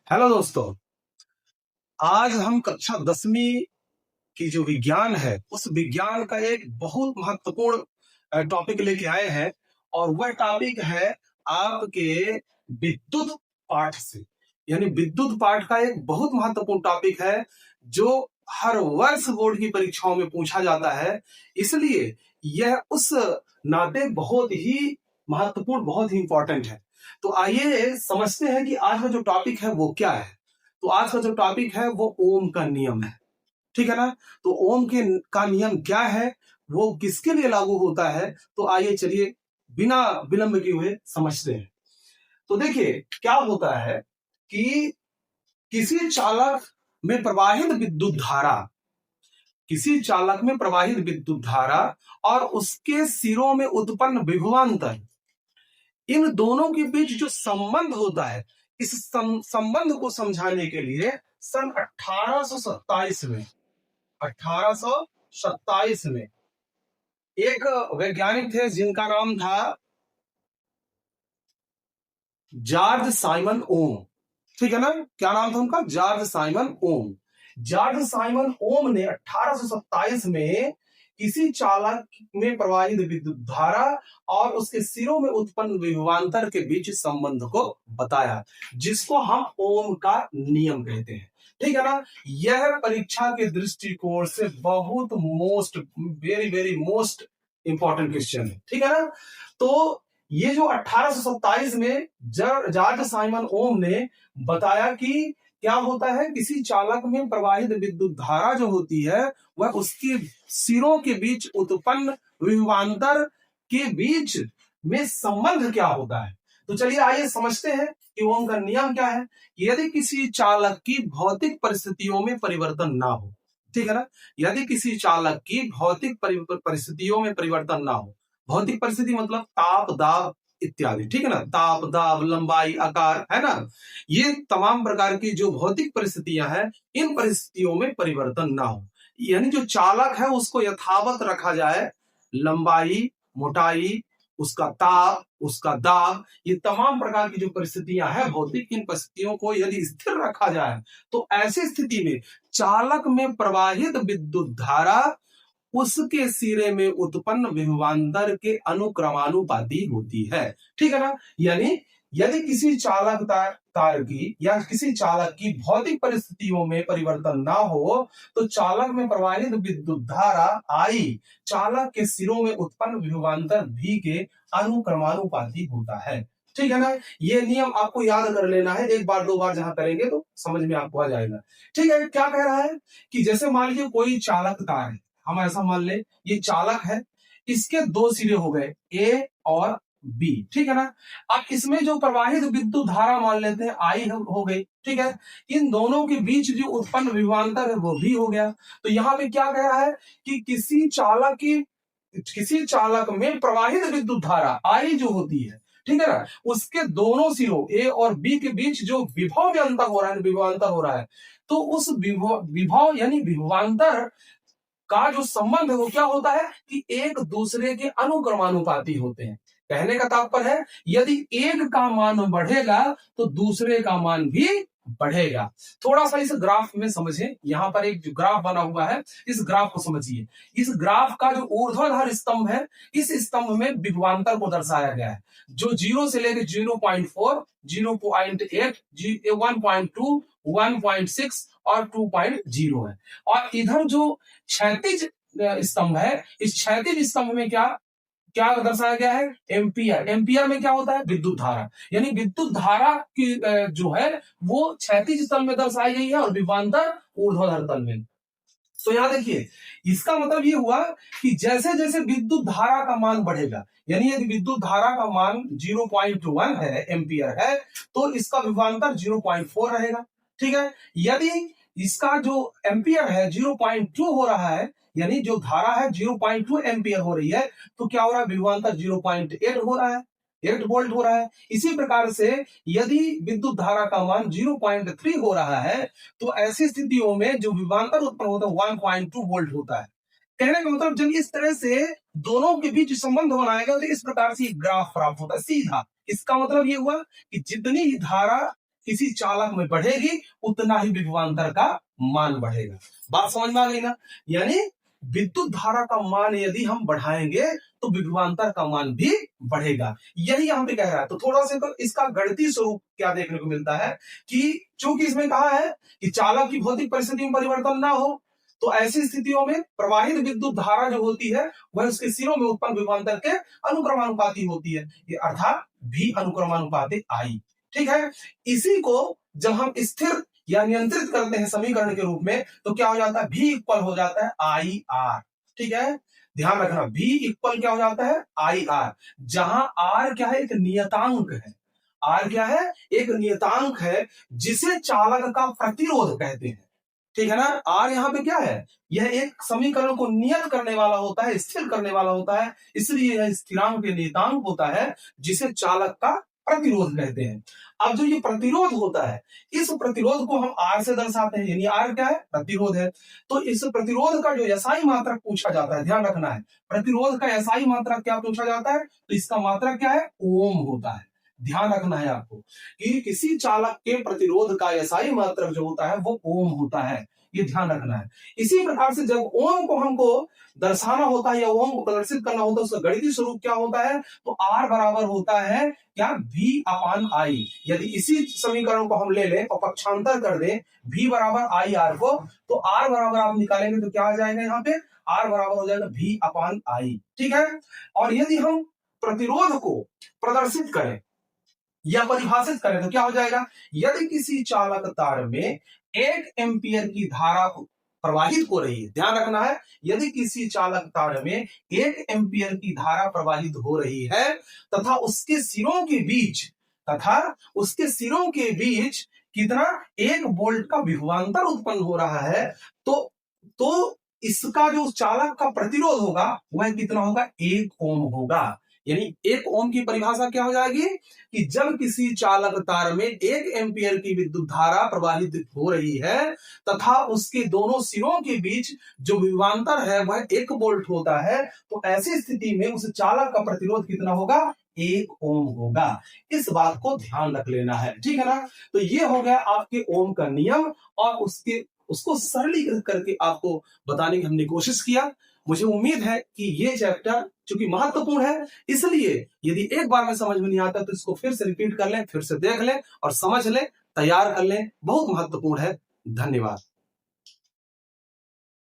Hello दोस्तों। आज हम कक्षा 10वीं की जो विज्ञान है उस विज्ञान का एक बहुत महत्वपूर्ण टॉपिक लेके आए हैं। और वह टॉपिक है आपके विद्युत पाठ से। यानी विद्युत पाठ का एक बहुत महत्वपूर्ण टॉपिक है जो हर वर्ष बोर्ड की परीक्षाओं में पूछा जाता है। इसलिए यह उस नाते बहुत ही महत्वपूर्ण, बहुत ही इंपॉर्टेंट है। तो आइए समझते हैं कि आज का जो टॉपिक है वो क्या है। तो आज का जो टॉपिक है वो ओम का नियम है। ठीक है ना। तो ओम के का नियम क्या है, वो किसके लिए लागू होता है, तो आइए चलिए बिना विलंब किए हुए समझते हैं। तो देखिए क्या होता है कि किसी चालक में प्रवाहित विद्युत धारा, किसी चालक में प्रवाहित विद्युत धारा और उसके सिरों में उत्पन्न विभवांतर, इन दोनों के बीच जो संबंध होता है, इस संबंध को समझाने के लिए सन 1827 में एक वैज्ञानिक थे जिनका नाम था जॉर्ज साइमन ओम। ठीक है ना। क्या नाम था उनका? जॉर्ज साइमन ओम। जॉर्ज साइमन ओम ने 1827 में किसी चालक में प्रवाहित विद्युत धारा और उसके सिरों में उत्पन्न विभवांतर के बीच संबंध को बताया, जिसको हम ओम का नियम कहते हैं। ठीक है ना। यह परीक्षा के दृष्टिकोण से बहुत very very most important question है। ठीक है ना। तो ये जो 1827 में जॉर्ज साइमन ओम ने बताया कि क्या होता है, किसी चालक में प्रवाहित विद्युत धारा जो होती है वह उसके सिरों के बीच उत्पन्न विभवांतर के बीच में संबंध क्या होता है। तो चलिए आइए समझते हैं कि ओम का नियम क्या है। यदि किसी चालक की भौतिक परिस्थितियों में परिवर्तन ना हो, ठीक है ना, यदि किसी चालक की भौतिक परिस्थितियों में परिवर्तन ना हो, भौतिक परिस्थिति मतलब ताप, दाब इत्यादि। ठीक है ना। ताप, दाब, लंबाई, आकार, है ना, ये तमाम प्रकार की जो भौतिक परिस्थितियां हैं, इन परिस्थितियों में परिवर्तन ना हो, यानी जो चालक है उसको यथावत रखा जाए। लंबाई, मोटाई, उसका ताप, उसका दाब, ये तमाम प्रकार की जो परिस्थितियां हैं भौतिक, इन परिस्थितियों को यदि स्थिर रखा जाए तो ऐसी स्थिति में चालक में प्रवाहित विद्युत धारा उसके सिरे में उत्पन्न विभवांतर के अनुक्रमानुपाती होती है। ठीक है ना। यानी यदि किसी चालक तार की या किसी चालक की भौतिक परिस्थितियों में परिवर्तन ना हो तो चालक में प्रवाहित विद्युत धारा आई चालक के सिरों में उत्पन्न विभवांतर भी के अनुक्रमानुपाती होता है। ठीक है ना। ये नियम आपको याद कर लेना है, एक बार दो बार जहां करेंगे तो समझ में आपको आ जाएगा। ठीक है। क्या कह रहा है कि जैसे मान लीजिए कोई चालक तार है, हम ऐसा मान ले ये चालक है, इसके दो सिरे हो गए ए और बी। ठीक है ना। अब इसमें जो प्रवाहित विद्युत धारा मान लेते हैं आई हो गई। ठीक है। इन दोनों के बीच जो उत्पन्न विभवांतर है वो भी हो गया। तो यहां पे क्या कह रहा है कि किसी चालक में प्रवाहित विद्युत धारा आई जो होती है, ठीक है ना, उसके दोनों सिरों ए और बी के बीच जो विभव में अंतर हो रहा है, विभवांतर हो रहा है, तो उस विभव यानी विभवांतर का जो संबंध है वो क्या होता है कि एक दूसरे के अनुक्रमानुपाती होते हैं। कहने का तात्पर्य है यदि एक का मान बढ़ेगा तो दूसरे का मान भी बढ़ेगा। थोड़ा सा इस ग्राफ में समझें। यहां पर एक जो ग्राफ बना हुआ है, इस ग्राफ को समझिए। इस ग्राफ का जो ऊर्ध्वाधर स्तंभ है, इस स्तंभ में विभवांतर को दर्शाया गया है, जो 0 से लेकर 0.4, 0.8, 1.2, 1.6 और 2.0 है। और इधर जो क्षैतिज स्तंभ है, इस क्षैतिज स्तंभ में क्या क्या दर्शाया गया है? एम्पियर। एम्पियर में क्या होता है? विद्युत धारा। यानी विद्युत धारा की जो है वो क्षैतिज तल में दर्शाई गई है और विभवांतर ऊर्ध्वाधर तल में। तो यहां देखिए, इसका मतलब ये हुआ कि जैसे जैसे विद्युत धारा का मान बढ़ेगा, यानी यदि विद्युत धारा का मान 0.1 है, एम्पियर है, तो इसका विभवांतर 0.4 रहेगा। ठीक है। यदि इसका जो एम्पियर है 0.2 हो रहा है, यानी जो धारा है 0.2 एम्पियर हो रही है, तो क्या हो रहा है? विभवांतर 0.8 हो रहा है, 8 वोल्ट हो रहा है। इसी प्रकार से यदि विद्युत धारा का मान 0.3 हो रहा है तो ऐसी स्थितियों में जो विभवांतर उत्पन्न होता है 1.2 वोल्ट होता है। कहने का मतलब जब इस तरह से दोनों के बीच संबंध बनाएगा तो इस प्रकार से ग्राफ प्राप्त होता है सीधा। इसका मतलब ये हुआ कि जितनी धारा किसी चालक में बढ़ेगी उतना ही विभवांतर का मान बढ़ेगा। बात समझ में आ गई ना? यानी विद्युत धारा का मान यदि हम बढ़ाएंगे तो विभवांतर का मान भी बढ़ेगा, यही यहां पे कह रहा है। तो थोड़ा सा तो इसका गणितीय स्वरूप क्या देखने को मिलता है कि चूंकि इसमें कहा है कि चालक की भौतिक परिस्थिति में परिवर्तन ना हो, तो ऐसी स्थितियों में प्रवाहित विद्युत धारा जो होती है वह उसके सिरों में उत्पन्न विभवांतर के अनुक्रमानुपाती होती है, ये अर्थात भी अनुक्रमानुपाती आई। ठीक है, इसी को जब हम स्थिर या नियंत्रित करते हैं समीकरण के रूप में तो क्या हो जाता है, भी इक्वल हो जाता है आई आर। ठीक है, ध्यान रखना, भी इक्वल क्या हो जाता है, आई आर, जहां आर क्या है, एक नियतांक है। आर क्या है, एक नियतांक है जिसे चालक का प्रतिरोध कहते हैं। ठीक है ना, आर यहाँ पे क्या है, यह एक समीकरण को नियत करने वाला होता है, स्थिर करने वाला होता है, इसलिए यह स्थिरांक के नियतांक होता है जिसे चालक का प्रतिरोध कहते हैं। अब जो ये प्रतिरोध होता है, इस प्रतिरोध को हम आर से दर्शाते हैं, यानी आर क्या है, प्रतिरोध है। तो इस प्रतिरोध का जो एसआई मात्रक पूछा जाता है, ध्यान रखना है, प्रतिरोध का एसआई मात्रक क्या पूछा जाता है, तो इसका मात्रक क्या है, ओम होता है। ध्यान रखना है आपको कि किसी चालक के प्रतिरोध का एसआई मात्रक जो होता है वो ओम होता है, ये ध्यान रखना है। इसी प्रकार से जब ओम को हमको दर्शाना होता है या ओम को प्रदर्शित करना होता है, उसका गणितीय स्वरूप क्या होता है, तो आर बराबर होता है क्या, भी अपान आई। यदि इसी समीकरण को हम ले लें और पक्षांतर कर दें भी बराबर आई आर को, तो आर बराबर आप निकालेंगे तो क्या आ जाएगा, यहाँ पे आर बराबर हो जाएगा भी अपान आई। ठीक है, और यदि हम प्रतिरोध को प्रदर्शित करें या परिभाषित करें तो क्या हो जाएगा, यदि किसी चालक तार में 1 एम्पियर की धारा प्रवाहित हो रही है, ध्यान रखना है, यदि किसी चालक तार में 1 एम्पियर की धारा प्रवाहित हो रही है तथा उसके सिरों के बीच कितना, 1 वोल्ट का विभवांतर उत्पन्न हो रहा है, तो इसका जो चालक का प्रतिरोध होगा वह कितना होगा, 1 ओम होगा। यानी 1 ओम की परिभाषा क्या हो जाएगी कि जब किसी चालक तार में 1 एम्पियर की विद्युत धारा प्रवाहित हो रही है तथा उसके दोनों सिरों के बीच जो विभवांतर है वह 1 वोल्ट होता है, तो ऐसी स्थिति में उस चालक का प्रतिरोध कितना होगा, 1 ओम होगा। इस बात को ध्यान रख लेना है। ठीक है ना, तो ये हो गया आपके ओम का नियम, और उसको सरलीकृत करके आपको बताने की हमने कोशिश किया। मुझे उम्मीद है कि ये चैप्टर चूंकि महत्वपूर्ण है, इसलिए यदि एक बार में समझ में नहीं आता तो इसको फिर से रिपीट कर लें, फिर से देख लें और समझ लें, तैयार कर लें, बहुत महत्वपूर्ण है। धन्यवाद।